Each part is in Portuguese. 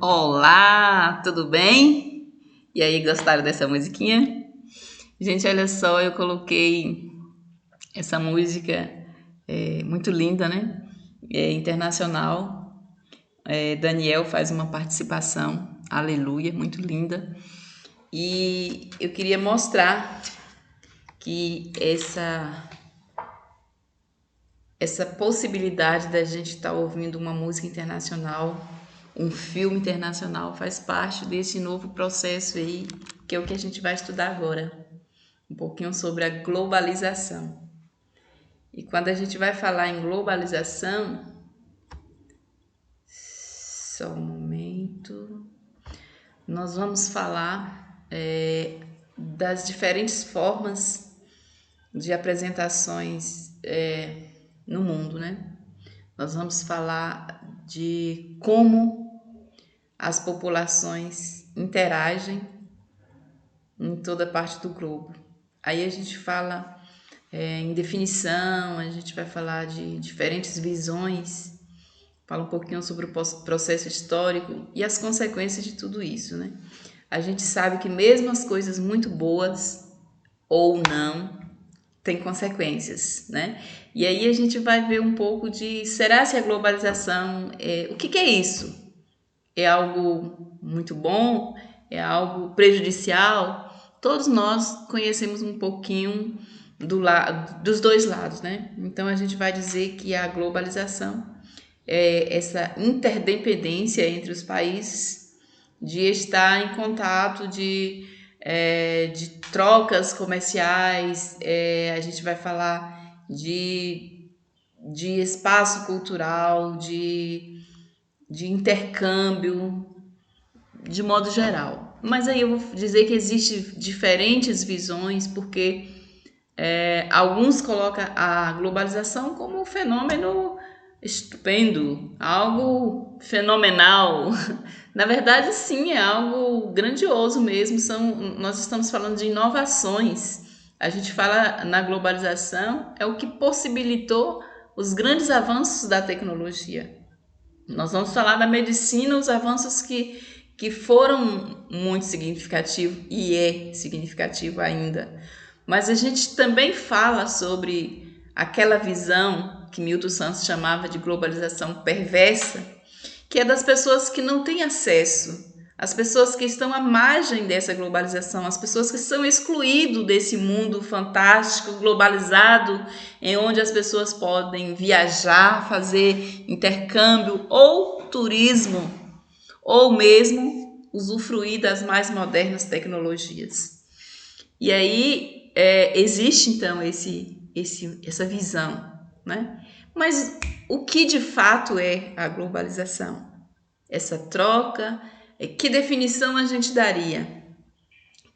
Olá, tudo bem? E aí, gostaram dessa musiquinha? Gente, olha só, eu coloquei essa música muito linda, né? É internacional. Daniel faz uma participação, aleluia, muito linda. E eu queria mostrar que essa possibilidade da gente estar ouvindo uma música internacional, um filme internacional, faz parte desse novo processo aí, que é o que a gente vai estudar agora, um pouquinho sobre a globalização. E quando a gente vai falar em globalização, só um momento, nós vamos falar das diferentes formas de apresentações no mundo, né? Nós vamos falar de como as populações interagem em toda parte do globo. Aí a gente fala em definição, a gente vai falar de diferentes visões, fala um pouquinho sobre o processo histórico e as consequências de tudo isso, né? A gente sabe que mesmo as coisas muito boas ou não têm consequências, né? E aí a gente vai ver um pouco de será se a globalização o que é isso? É algo muito bom? É algo prejudicial? Todos nós conhecemos um pouquinho dos dois lados, né? Então a gente vai dizer que a globalização é essa interdependência entre os países de estar em contato, de trocas comerciais, a gente vai falar de espaço cultural, de intercâmbio, de modo geral. Mas aí eu vou dizer que existem diferentes visões, porque alguns colocam a globalização como um fenômeno estupendo, algo fenomenal. Na verdade, sim, é algo grandioso mesmo. Nós estamos falando de inovações. A gente fala na globalização, é o que possibilitou os grandes avanços da tecnologia. Nós vamos falar da medicina, os avanços que foram muito significativos e é significativo ainda. Mas a gente também fala sobre aquela visão que Milton Santos chamava de globalização perversa, que é das pessoas que não têm acesso, as pessoas que estão à margem dessa globalização, as pessoas que são excluídas desse mundo fantástico, globalizado, em onde as pessoas podem viajar, fazer intercâmbio ou turismo, ou mesmo usufruir das mais modernas tecnologias. E aí existe então essa visão, né? Mas o que de fato é a globalização? Essa troca, que definição a gente daria?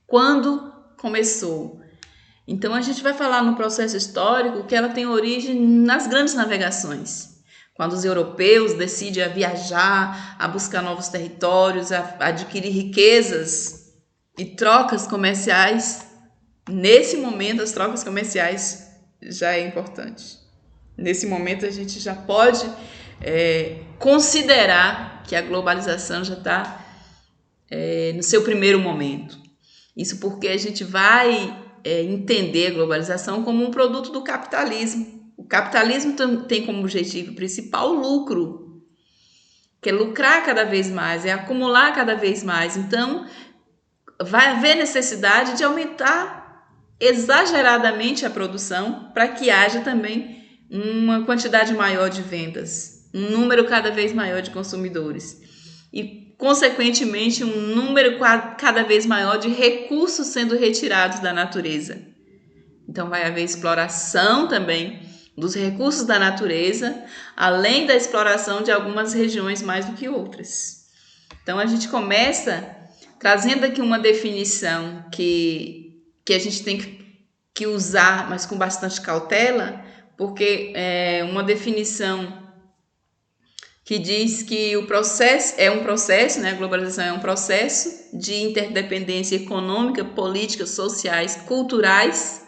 Quando começou? Então a gente vai falar no processo histórico que ela tem origem nas grandes navegações. Quando os europeus decidem a viajar, a buscar novos territórios, a adquirir riquezas e trocas comerciais, nesse momento as trocas comerciais já é importante. Nesse momento a gente já pode considerar que a globalização já está no seu primeiro momento. Isso porque a gente vai entender a globalização como um produto do capitalismo. O capitalismo tem como objetivo principal o lucro, que é lucrar cada vez mais, é acumular cada vez mais. Então, vai haver necessidade de aumentar exageradamente a produção para que haja também uma quantidade maior de vendas, um número cada vez maior de consumidores e, consequentemente, um número cada vez maior de recursos sendo retirados da natureza. Então vai haver exploração também dos recursos da natureza, além da exploração de algumas regiões mais do que outras. Então a gente começa trazendo aqui uma definição que a gente tem que usar, mas com bastante cautela, porque é uma definição que diz que o processo é um processo, né? A globalização é um processo de interdependência econômica, política, sociais, culturais.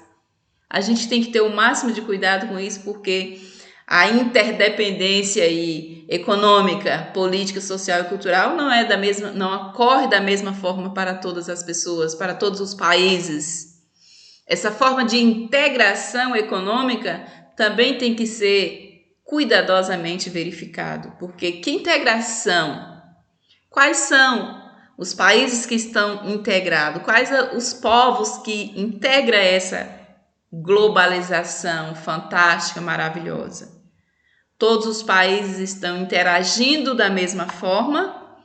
A gente tem que ter o máximo de cuidado com isso, porque a interdependência aí econômica, política, social e cultural não ocorre da mesma forma para todas as pessoas, para todos os países. Essa forma de integração econômica também tem que ser cuidadosamente verificado, porque que integração? Quais são os países que estão integrados? Quais são os povos que integram essa globalização fantástica, maravilhosa? Todos os países estão interagindo da mesma forma?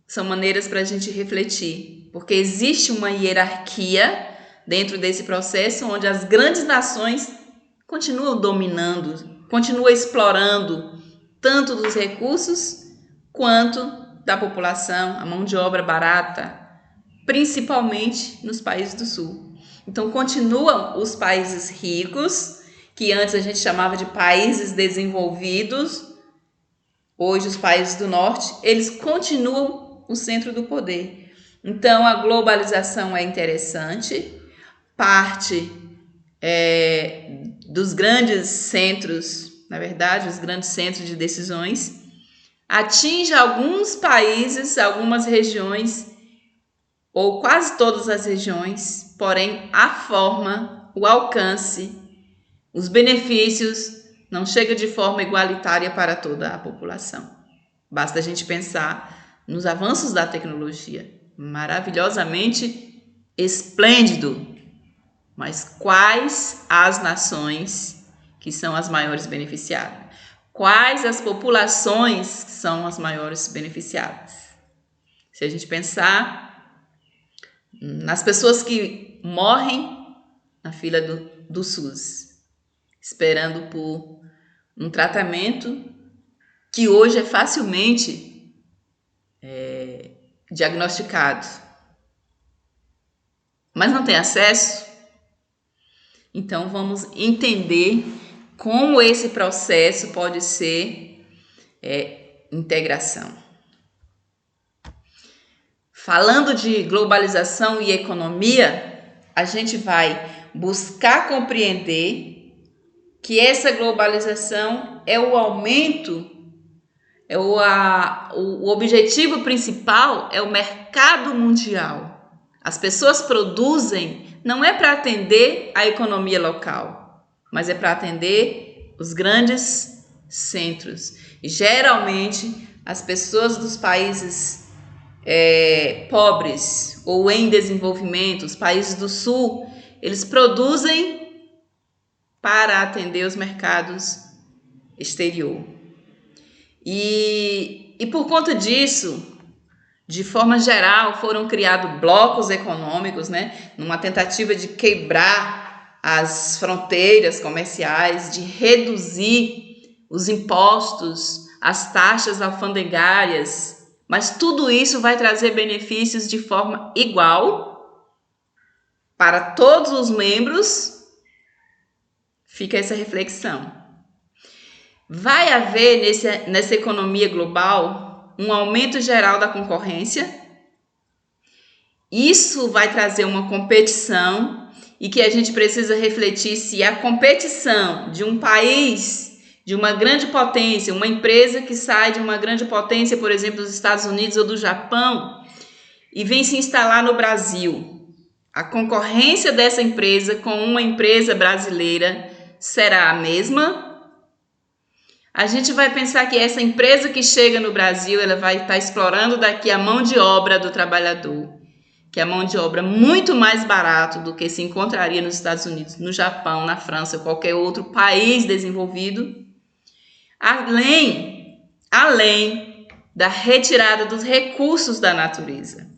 São maneiras para a gente refletir, porque existe uma hierarquia dentro desse processo onde as grandes nações continuam dominando, continuam explorando tanto dos recursos quanto da população, a mão de obra barata, principalmente nos países do sul. Então continuam os países ricos, que antes a gente chamava de países desenvolvidos, hoje os países do norte, eles continuam o centro do poder. Então a globalização é interessante, parte dos grandes centros, na verdade, os grandes centros de decisões, atinge alguns países, algumas regiões, ou quase todas as regiões, porém a forma, o alcance, os benefícios não chegam de forma igualitária para toda a população. Basta a gente pensar nos avanços da tecnologia, maravilhosamente esplêndido. Mas quais as nações que são as maiores beneficiadas? Quais as populações que são as maiores beneficiadas? Se a gente pensar nas pessoas que morrem na fila do SUS, esperando por um tratamento que hoje é facilmente diagnosticado, mas não tem acesso. Então vamos entender como esse processo pode ser integração. Falando de globalização e economia, a gente vai buscar compreender que essa globalização é o aumento, o objetivo principal é o mercado mundial. As pessoas produzem não é para atender a economia local, mas é para atender os grandes centros. E geralmente as pessoas dos países pobres ou em desenvolvimento, os países do sul, eles produzem para atender os mercados exterior. E por conta disso, de forma geral, foram criados blocos econômicos, numa tentativa de quebrar as fronteiras comerciais, de reduzir os impostos, as taxas alfandegárias, mas tudo isso vai trazer benefícios de forma igual para todos os membros. Fica essa reflexão. Vai haver nessa economia global um aumento geral da concorrência. Isso vai trazer uma competição e que a gente precisa refletir se a competição de um país, de uma grande potência, uma empresa que sai de uma grande potência, por exemplo, dos Estados Unidos ou do Japão, e vem se instalar no Brasil. A concorrência dessa empresa com uma empresa brasileira será a mesma? A gente vai pensar que essa empresa que chega no Brasil, ela vai estar explorando daqui a mão de obra do trabalhador, que é a mão de obra muito mais barato do que se encontraria nos Estados Unidos, no Japão, na França, ou qualquer outro país desenvolvido. Além da retirada dos recursos da natureza,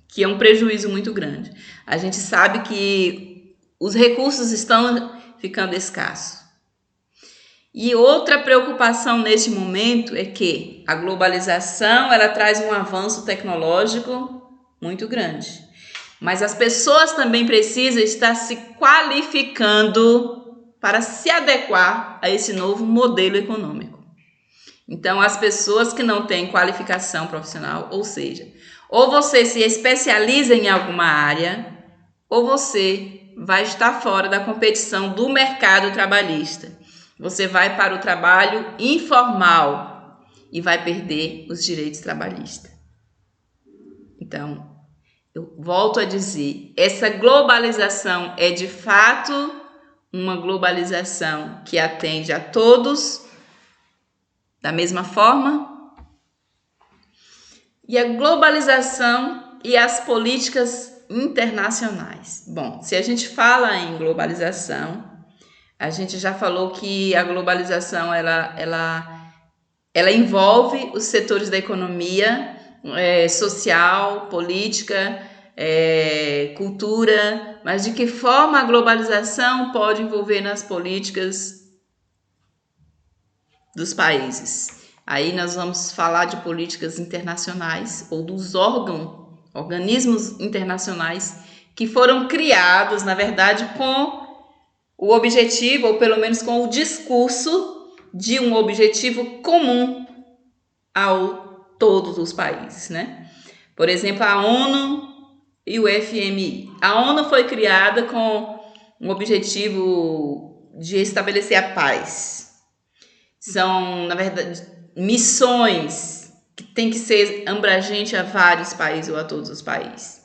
que é um prejuízo muito grande. A gente sabe que os recursos estão ficando escassos. E outra preocupação neste momento é que a globalização ela traz um avanço tecnológico muito grande. Mas as pessoas também precisam estar se qualificando para se adequar a esse novo modelo econômico. Então, as pessoas que não têm qualificação profissional, ou seja, ou você se especializa em alguma área, ou você vai estar fora da competição do mercado trabalhista. Você vai para o trabalho informal, e vai perder os direitos trabalhistas. Então, eu volto a dizer, essa globalização é de fato uma globalização que atende a todos da mesma forma? E a globalização e as políticas internacionais. Bom, se a gente fala em globalização, a gente já falou que a globalização ela envolve os setores da economia, social, política, cultura, mas de que forma a globalização pode envolver nas políticas dos países? Aí nós vamos falar de políticas internacionais ou dos organismos internacionais que foram criados, na verdade, com o objetivo, ou pelo menos com o discurso de um objetivo comum a todos os países, né? Por exemplo, a ONU e o FMI. A ONU foi criada com um objetivo de estabelecer a paz. São, na verdade, missões que tem que ser abrangente a vários países ou a todos os países.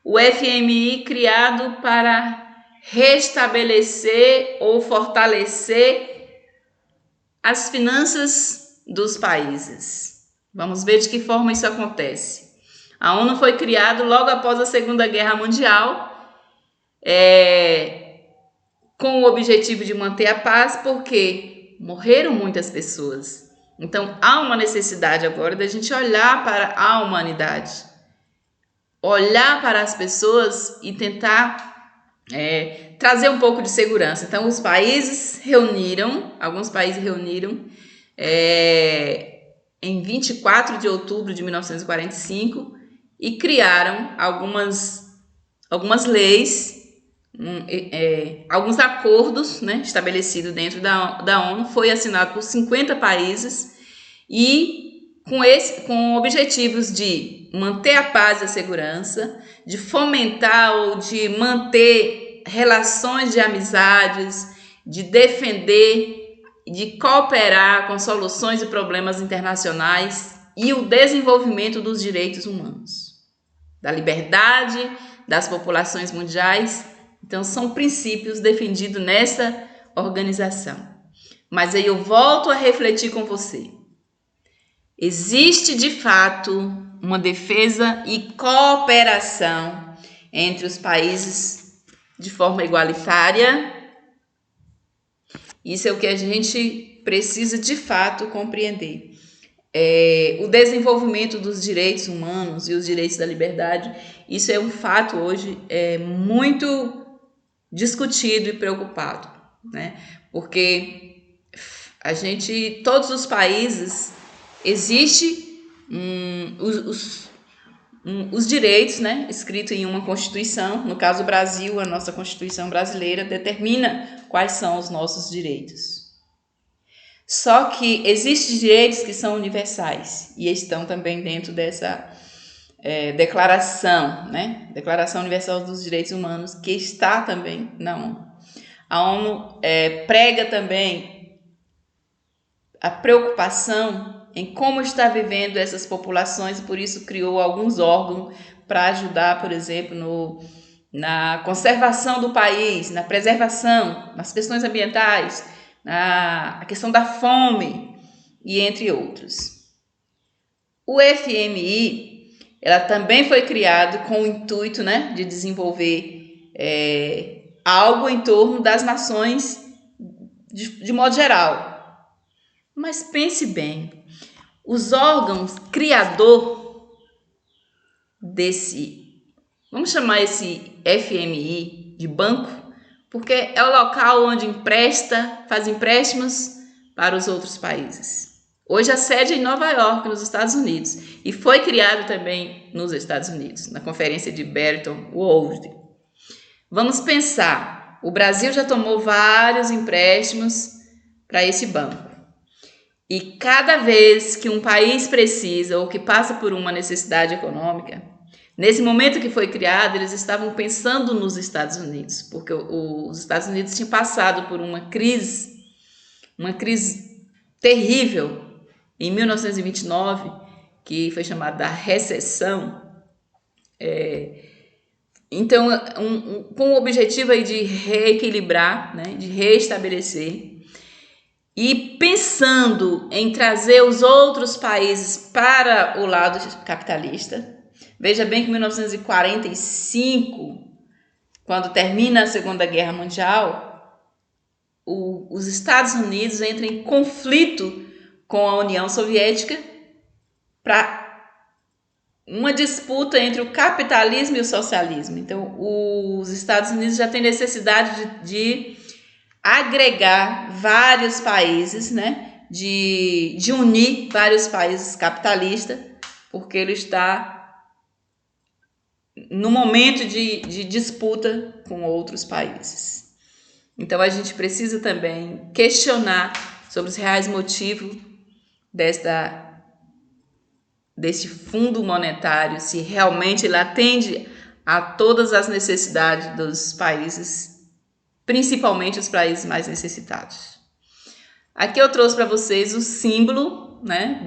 O FMI criado para restabelecer ou fortalecer as finanças dos países. Vamos ver de que forma isso acontece. A ONU foi criada logo após a Segunda Guerra Mundial, com o objetivo de manter a paz, porque morreram muitas pessoas. Então, há uma necessidade agora da gente olhar para a humanidade, olhar para as pessoas e tentar trazer um pouco de segurança. Então, alguns países reuniram em 24 de outubro de 1945 e criaram algumas leis, alguns acordos, né, estabelecidos dentro da ONU, foi assinado por 50 países e com objetivos de manter a paz e a segurança, de fomentar ou de manter relações de amizades, de defender, de cooperar com soluções de problemas internacionais e o desenvolvimento dos direitos humanos, da liberdade das populações mundiais. Então, são princípios defendidos nessa organização. Mas aí eu volto a refletir com você. Existe, de fato, uma defesa e cooperação entre os países de forma igualitária? Isso é o que a gente precisa, de fato, compreender. O desenvolvimento dos direitos humanos e os direitos da liberdade, isso é um fato hoje muito discutido e preocupado, né? Porque todos os países existe os direitos, né, escritos em uma Constituição. No caso do Brasil, a nossa Constituição brasileira determina quais são os nossos direitos. Só que existem direitos que são universais e estão também dentro dessa declaração, né? Declaração Universal dos Direitos Humanos, que está também na ONU. A ONU prega também a preocupação em como está vivendo essas populações, e por isso criou alguns órgãos para ajudar, por exemplo, na conservação do país, na preservação, nas questões ambientais, a questão da fome e entre outros. O FMI, ela também foi criado com o intuito, né, de desenvolver algo em torno das nações de modo geral. Mas pense bem, os órgãos criador vamos chamar esse FMI de banco, porque é o local onde faz empréstimos para os outros países. Hoje a sede é em Nova York, nos Estados Unidos, e foi criado também nos Estados Unidos, na conferência de Bretton Woods. Vamos pensar, o Brasil já tomou vários empréstimos para esse banco. E cada vez que um país precisa ou que passa por uma necessidade econômica, nesse momento que foi criado, eles estavam pensando nos Estados Unidos, porque os Estados Unidos tinham passado por uma crise terrível, em 1929, que foi chamada da recessão. Então, com o objetivo aí de reequilibrar, né, de reestabelecer, e pensando em trazer os outros países para o lado capitalista. Veja bem que em 1945, quando termina a Segunda Guerra Mundial, os Estados Unidos entram em conflito com a União Soviética para uma disputa entre o capitalismo e o socialismo. Então, os Estados Unidos já têm necessidade de agregar vários países, né? De unir vários países capitalistas, porque ele está no momento de disputa com outros países. Então, a gente precisa também questionar sobre os reais motivos deste fundo monetário, se realmente ele atende a todas as necessidades dos países, principalmente os países mais necessitados. Aqui eu trouxe para vocês o símbolo, né,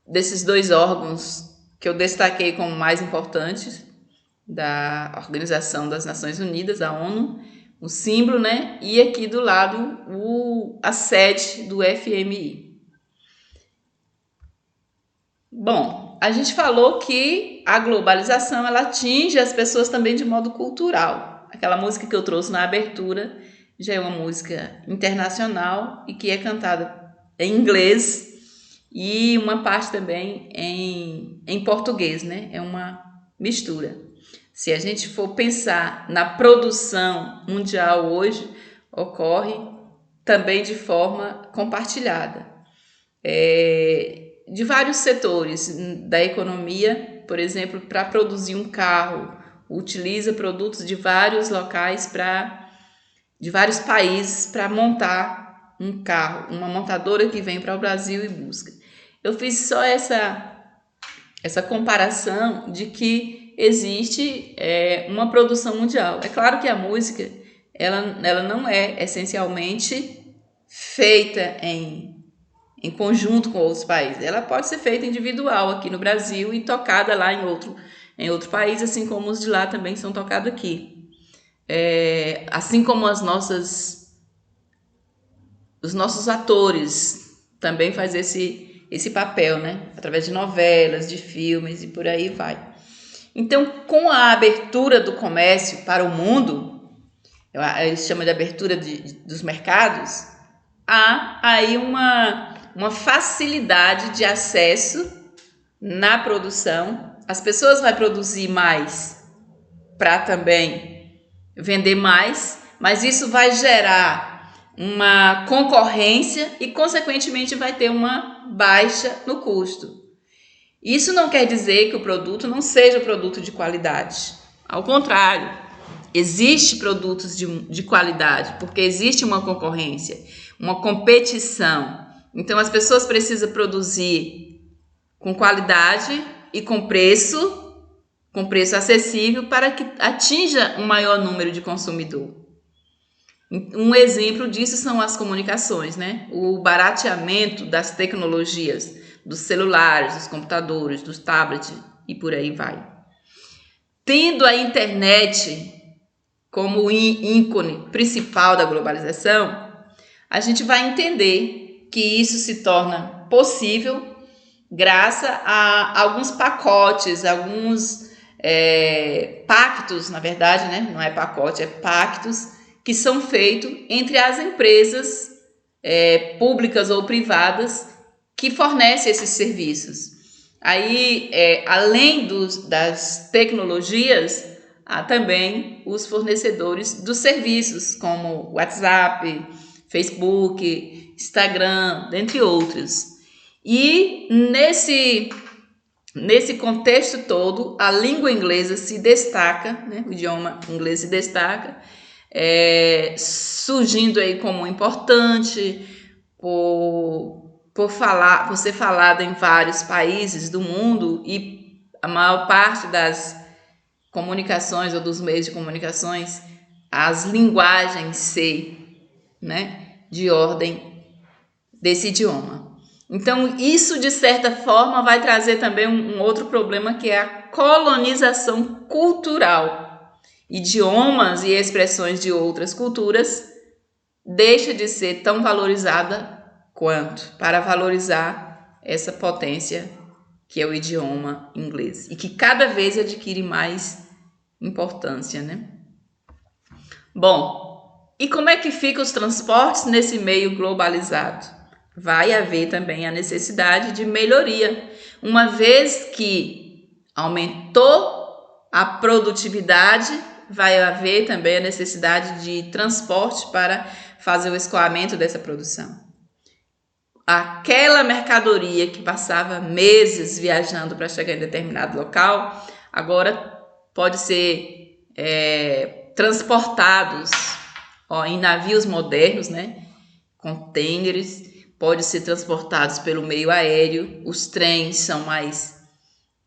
desses dois órgãos que eu destaquei como mais importantes da Organização das Nações Unidas, a ONU, o símbolo, né, e aqui do lado a sede do FMI. Bom, a gente falou que a globalização ela atinge as pessoas também de modo cultural. Aquela música que eu trouxe na abertura já é uma música internacional e que é cantada em inglês e uma parte também em português, né? É uma mistura. Se a gente for pensar na produção mundial hoje, ocorre também de forma compartilhada. De vários setores da economia, por exemplo, para produzir um carro, utiliza produtos de vários locais, de vários países para montar um carro, uma montadora que vem para o Brasil e busca. Eu fiz só essa comparação de que existe uma produção mundial. É claro que a música ela não é essencialmente feita em conjunto com outros países. Ela pode ser feita individual aqui no Brasil e tocada lá em outro país, assim como os de lá também são tocados aqui. Assim como os nossos atores também fazem esse papel, né? Através de novelas, de filmes e por aí vai. Então, com a abertura do comércio para o mundo, eles chamam de abertura dos mercados, há aí uma facilidade de acesso na produção. As pessoas vão produzir mais para também vender mais, mas isso vai gerar uma concorrência e, consequentemente, vai ter uma baixa no custo. Isso não quer dizer que o produto não seja produto de qualidade. Ao contrário, existe produtos de qualidade, porque existe uma concorrência, uma competição. Então, as pessoas precisam produzir com qualidade e com preço acessível para que atinja um maior número de consumidor. Um exemplo disso são as comunicações, né? O barateamento das tecnologias, dos celulares, dos computadores, dos tablets e por aí vai. Tendo a internet como ícone principal da globalização, a gente vai entender que isso se torna possível graças a alguns pacotes, alguns pactos, na verdade, né? Não é pacote, é pactos que são feitos entre as empresas públicas ou privadas que fornecem esses serviços. Aí, além das tecnologias, há também os fornecedores dos serviços, como WhatsApp, Facebook, Instagram, dentre outros. E nesse contexto todo, a língua inglesa se destaca, né? O idioma inglês se destaca, surgindo aí como importante por ser falada em vários países do mundo, e a maior parte das comunicações ou dos meios de comunicações, as linguagens C, né, de ordem desse idioma. Então, isso de certa forma vai trazer também um outro problema, que é a colonização cultural. Idiomas e expressões de outras culturas deixa de ser tão valorizada quanto, para valorizar essa potência que é o idioma inglês, e que cada vez adquire mais importância, né? Bom, e como é que ficam os transportes nesse meio globalizado? Vai haver também a necessidade de melhoria, uma vez que aumentou a produtividade, vai haver também a necessidade de transporte para fazer o escoamento dessa produção. Aquela mercadoria que passava meses viajando para chegar em determinado local, agora pode ser transportados em navios modernos, né? Contêineres, pode ser transportados pelo meio aéreo. Os trens são mais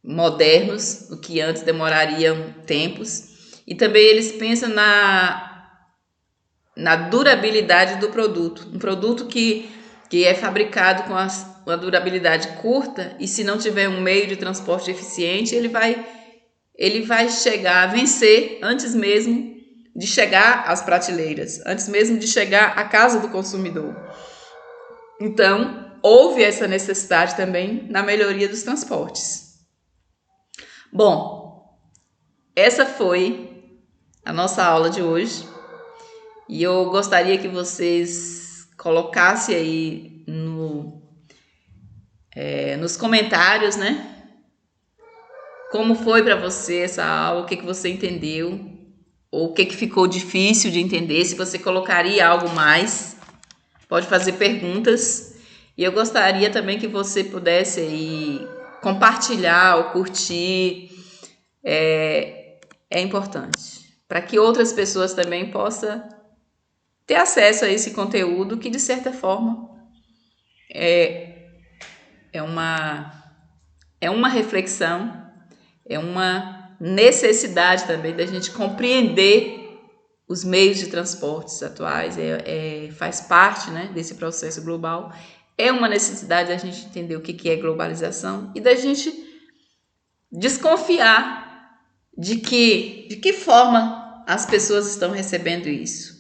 modernos, o que antes demorariam tempos. E também eles pensam na durabilidade do produto. Um produto que é fabricado com uma durabilidade curta, e se não tiver um meio de transporte eficiente, ele vai chegar a vencer antes mesmo de chegar às prateleiras, antes mesmo de chegar à casa do consumidor. Então, houve essa necessidade também na melhoria dos transportes. Bom, essa foi a nossa aula de hoje, e eu gostaria que vocês colocassem aí nos comentários, né? Como foi para você essa aula, o que você entendeu, ou o que ficou difícil de entender, se você colocaria algo mais. Pode fazer perguntas, e eu gostaria também que você pudesse aí compartilhar ou curtir. É importante, para que outras pessoas também possam ter acesso a esse conteúdo, que de certa forma é uma reflexão, é uma necessidade também da gente compreender os meios de transportes atuais, faz parte, né, desse processo global. É uma necessidade da gente entender o que é globalização e da gente desconfiar de que forma as pessoas estão recebendo isso.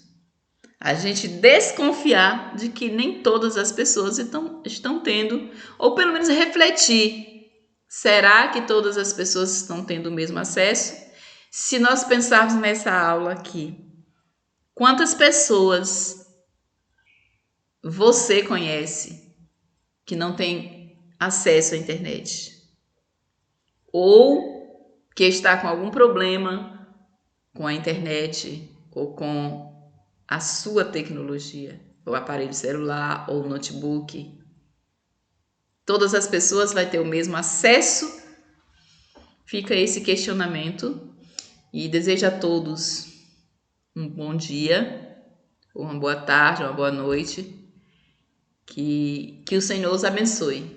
A gente desconfiar de que nem todas as pessoas estão tendo, ou pelo menos refletir: será que todas as pessoas estão tendo o mesmo acesso? Se nós pensarmos nessa aula aqui, quantas pessoas você conhece que não tem acesso à internet? Ou que está com algum problema com a internet ou com a sua tecnologia, o aparelho celular ou notebook? Todas as pessoas vão ter o mesmo acesso? Fica esse questionamento, e desejo a todos um bom dia, uma boa tarde, uma boa noite, que o Senhor os abençoe.